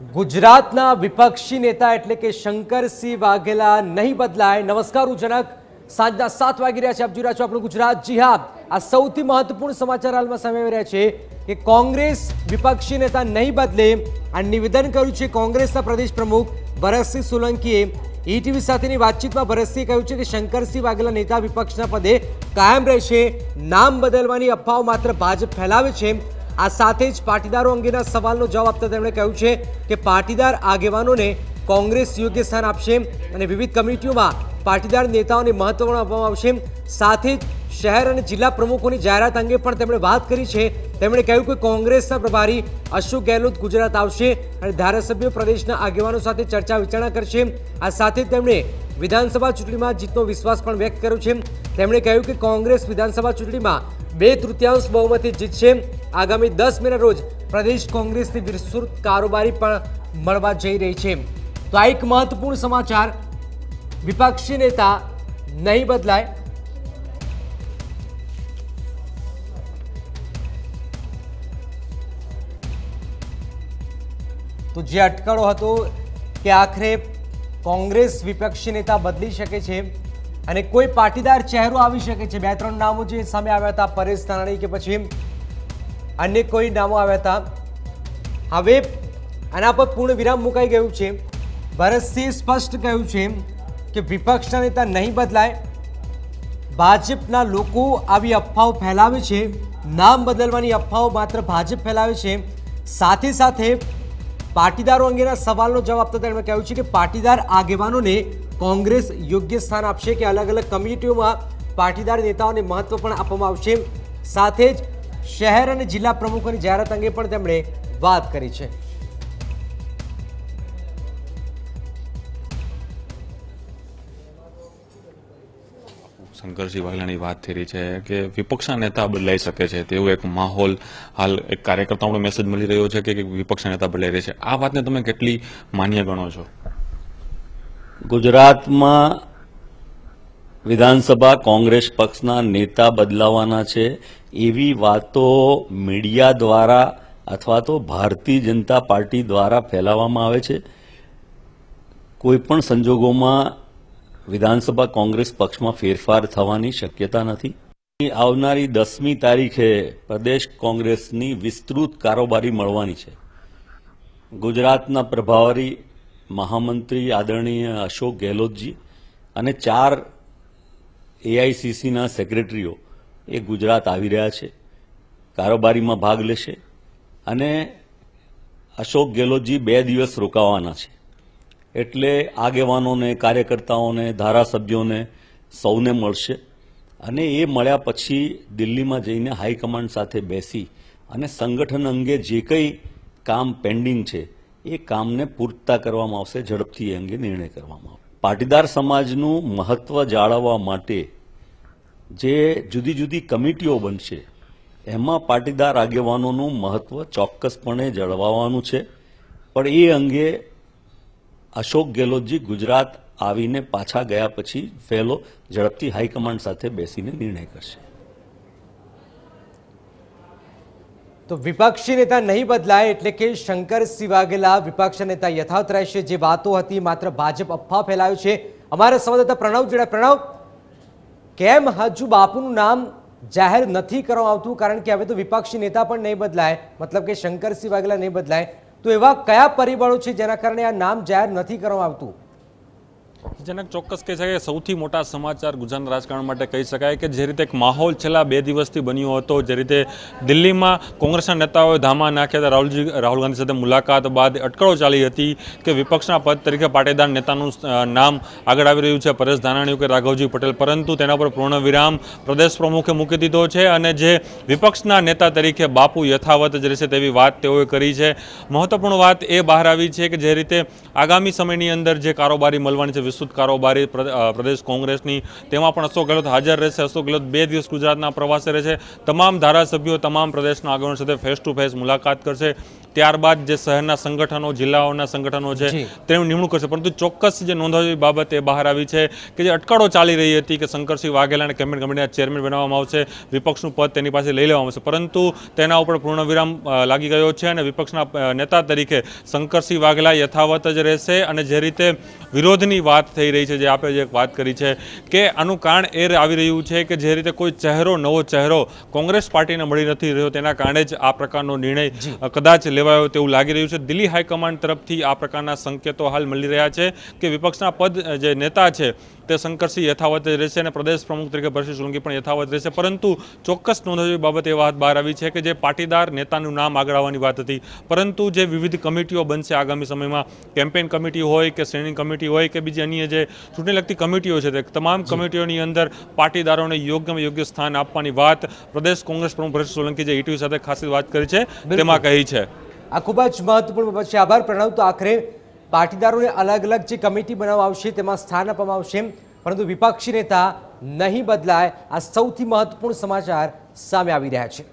ગુજરાતના વિપક્ષી નેતા એટલે કે શંકરસિંહ વાઘેલા નહીં બદલાય। નમસ્કાર, હું જનક। સાંજના 7 વાગી રહ્યા છે। આપ જોઈ રહ્યા છો આપણું ગુજરાત। જી હા, આ સૌથી મહત્વપૂર્ણ સમાચાર હાલમાં સામે આવી રહ્યા છે કે કોંગ્રેસ વિપક્ષી નેતા નહીં બદલે આ નિવેદન કર્યું છે કોંગ્રેસના પ્રદેશ પ્રમુખ ભરતસિંહ સોલંકીએ। ઈટીવી સાથેની વાતચીતમાં ભરતસિંહે કહ્યું છે કે શંકરસિંહ વાઘેલા નેતા વિપક્ષના પદે કાયમ રહેશે। નામ બદલવાની અફવાઓ માત્ર ભાજપ ફેલાવે છે। આ સાથે જ પાટીદારો અંગેના સવાલનો જવાબ આપતા તેમણે કહ્યું છે કે પાટીદાર આગેવાનોને કોંગ્રેસ યોગ્ય સ્થાન આપશે અને વિવિધ કમિટીઓમાં પાટીદાર નેતાઓને મહત્વ આપવામાં આવશે। સાથે જ શહેર અને જિલ્લા પ્રમુખોની જાહેરાત અંગે પણ તેમણે વાત કરી છે। તેમણે કહ્યું કે કોંગ્રેસના પ્રભારી અશોક ગેહલોત ગુજરાત આવશે અને ધારાસભ્યો પ્રદેશના આગેવાનો સાથે ચર્ચા વિચારણા કરશે। આ સાથે તેમણે વિધાનસભા ચૂંટણીમાં જીતનો વિશ્વાસ પણ વ્યક્ત કર્યો છે। તેમણે કહ્યું કે કોંગ્રેસ વિધાનસભા ચૂંટણીમાં 2/3 બહુમતી જીતશે। આગામી 10 મેના રોજ પ્રદેશ કોંગ્રેસની વિસ્તૃત કારોબારી પણ મળવા જઈ રહી છે। તો આ એક મહત્વપૂર્ણ સમાચાર, વિપક્ષી નેતા નહીં બદલાય। તો જે અટકળો હતો કે આખરે કોંગ્રેસ વિપક્ષી નેતા બદલી શકે છે અને કોઈ પાટીદાર ચહેરો આવી શકે છે। 2-3 નામો જે સામે આવ્યા હતા, પરેશ ધાનાણી કે પછી અન્ય કોઈ નામો આવ્યા હતા। હવે આના પર પૂર્ણ વિરામ મુકાઈ ગયું છે। ભરતસિંહે સ્પષ્ટ કહ્યું છે કે વિપક્ષના નેતા નહીં બદલાય। ભાજપના લોકો આવી અફવાઓ ફેલાવે છે, નામ બદલવાની અફવાઓ માત્ર ભાજપ ફેલાવે છે। સાથે સાથે પાટીદારો અંગેના સવાલનો જવાબ આપતા તેમણે કહ્યું છે કે પાટીદાર આગેવાનોને કોંગ્રેસ યોગ્ય સ્થાન આપશે કે અલગ અલગ કમિટીઓમાં પાટીદાર નેતાઓને મહત્વ પણ આપવામાં આવશે। સાથે જ શહેર અને જિલ્લા પ્રમુખોની જાહેરાત અંગે પણ તેમણે વાત કરી છે। શંકરસિંહ વાઘેલાની વાત થઈ રહી છે કે વિપક્ષના નેતા બદલાઈ શકે છે તેવો એક માહોલ હાલ એક કાર્યકર્તાઓનો મેસેજ મળી રહ્યો છે કે વિપક્ષના નેતા બદલાઈ રહે છે। આ વાતને તમે કેટલી માન્ય ગણો છો? ગુજરાતમાં વિધાનસભા કોંગ્રેસ પક્ષના નેતા બદલાવાના છે એવી વાતો મીડિયા દ્વારા અથવા તો ભારતીય જનતા પાર્ટી દ્વારા ફેલાવવામાં આવે છે। કોઈપણ સંજોગોમાં વિધાનસભા કોંગ્રેસ પક્ષમાં ફેરફાર થવાની શક્યતા નથી। આવનારી 10મી તારીખે પ્રદેશ કોંગ્રેસની વિસ્તૃત કારોબારી મળવાની છે। ગુજરાતના પ્રભારી મહામંત્રી આદરણીય અશોક ગેહલોતજી અને 4 એઆઈસીસીના સેક્રેટરીઓ એ ગુજરાત આવી રહ્યા છે, કારોબારીમાં ભાગ લેશે અને અશોક ગેહલોતજી 2 દિવસ રોકાવાના છે। એટલે આગેવાનોને, કાર્યકર્તાઓને, ધારાસભ્યોને સૌને મળશે અને એ મળ્યા પછી દિલ્હીમાં જઈને હાઈકમાન્ડ સાથે બેસી અને સંગઠન અંગે જે કંઈ કામ પેન્ડિંગ છે એ કામને પૂર્તતા કરવામાં આવશે। ઝડપથી એ અંગે નિર્ણય કરવામાં આવશે। પાટીદાર સમાજનું મહત્વ જાળવવા માટે જે જુદી જુદી કમિટીઓ બનશે એમાં પાટીદાર આગેવાનોનું મહત્વ ચોક્કસપણે જળવાવાનું છે, પણ એ અંગે અશોક ગેહલોતજી ગુજરાત આવીને પાછા ગયા પછી પહેલો ઝડપથી હાઈકમાન્ડ સાથે બેસીને નિર્ણય કરશે। તો વિપક્ષી નેતા નહીં બદલાય એટલે કે શંકરસિંહ વાઘેલા વિપક્ષ નેતા યથાવત રહેશે। જે વાતો હતી માત્ર ભાજપ અફવા ફેલાયો છે। અમારા સંવાદદાતા પ્રણવ જોડે। પ્રણવ, કેમ હજુ બાપુનું નામ જાહેર નથી કરવામાં આવતું? કારણ કે હવે તો વિપક્ષી નેતા પણ નહીં બદલાય, મતલબ કે શંકરસિંહ વાઘેલા નહીં બદલાય, તો એવા કયા પરિબળો છે જેના કારણે આ નામ જાહેર નથી કરવામાં આવતું? જનક, ચોક્કસ કહી શકાય સૌથી મોટા સમાચાર ગુજરાત રાજકારણ માટે કહી શકાય કે જે રીતે એક માહોલ છેલ્લા 2 દિવસથી બન્યો હતો, જે રીતે દિલ્હીમાં કોંગ્રેસના નેતાઓએ ધામા નાખ્યા હતા, રાહુલ ગાંધી સાથે મુલાકાત બાદ અટકળો ચાલી હતી કે વિપક્ષના પદ તરીકે પાટીદાર નેતાનું નામ આગળ આવી રહ્યું છે, પરેશ ધાનાણી કે રાઘવજી પટેલ, પરંતુ તેના પર પૂર્ણ વિરામ પ્રદેશ પ્રમુખે મૂકી દીધો છે અને જે વિપક્ષના નેતા તરીકે બાપુ યથાવત જ રહેશે તેવી વાત તેઓએ કરી છે। મહત્વપૂર્ણ વાત એ બહાર આવી છે કે જે રીતે આગામી સમયની અંદર જે કારોબારી મળવાની છે, વિસ્તૃત કારોબારી પ્રદેશ કોંગ્રેસની, તેમાં પણ અશોક ગેહલોત હાજર રહેશે। અશોક ગેહલોત 2 દિવસ ગુજરાતના પ્રવાસે રહેશે, તમામ ધારાસભ્યો, તમામ પ્રદેશના આગેવાનો સાથે ફેસ ટુ ફેસ મુલાકાત કરશે। ત્યારબાદ જે શહેરના સંગઠનો જિલ્લાઓના સંગઠનો છે તેની નિમણૂક કરશે. પરંતુ ચોક્કસ જે નોંધવા જેવી બાબત એ બહાર આવી છે કે જે અટકળો ચાલી રહી હતી કે શંકરસિંહ વાઘેલાને કેમ્પેન કમિટીના ચેરમેન બનાવવામાં આવશે, વિપક્ષનું પદ તેની પાસે લઈ લેવામાં આવશે, પરંતુ તેના ઉપર પૂર્ણ વિરામ લાગી ગયો છે અને વિપક્ષના નેતા તરીકે શંકરસિંહ વાઘેલા યથાવત જ રહેશે. અને જે રીતે વિરોધની વાત થઈ રહી છે, જે આપણે જે વાત કરી છે કે આનું કારણ એ આવી રહ્યું છે કે જે રીતે કોઈ ચહેરો, નવો ચહેરો કોંગ્રેસ પાર્ટીને મળી નથી રહ્યો, તેના કારણે જ આ પ્રકારનો નિર્ણય કદાચ લેવાયો તેવું લાગી રહ્યું છે. દિલ્હી હાઈકમાન્ડ તરફથી આ પ્રકારના સંકેતો હાલ મળી રહ્યા છે કે વિપક્ષના પદ જે નેતા છે તે શંકરસિંહ યથાવત રહેશે અને પ્રદેશ પ્રમુખ તરીકે ભરતસિંહ સોલંકી પણ યથાવત રહેશે. પરંતુ ચોક્કસ નોંધવી બાબત એ વાત બહાર આવી છે કે જે પાટીદાર નેતાનું નામ આગળ આવવાની વાત હતી, પરંતુ જે વિવિધ કમિટીઓ બનશે આગામી સમયમાં, કેમ્પેન કમિટી હોય કે સ્ટેન્ડિંગ કમિટી હોય કે બીજી અન્ય જે ચૂંટણી લગતી કમિટીઓ છે, તે તમામ કમિટીઓની અંદર પાટીદારોને યોગ્ય સ્થાન આપવાની વાત પ્રદેશ કોંગ્રેસ પ્રમુખ ભરતસિંહ સોલંકી જે ઈટીવી સાથે ખાસ વાત કરી છે તેમાં કહી છે. આ ખૂબ જ મહત્વપૂર્ણ બાબત છે. આભાર પ્રણવ. તો આખરે પાટીદારોને અલગ અલગ જે કમિટી બનાવવામાં આવશે તેમાં સ્થાન આપવામાં આવશે, પરંતુ વિપક્ષી નેતા નહીં બદલાય, આ સૌથી મહત્વપૂર્ણ સમાચાર સામે આવી રહ્યા છે.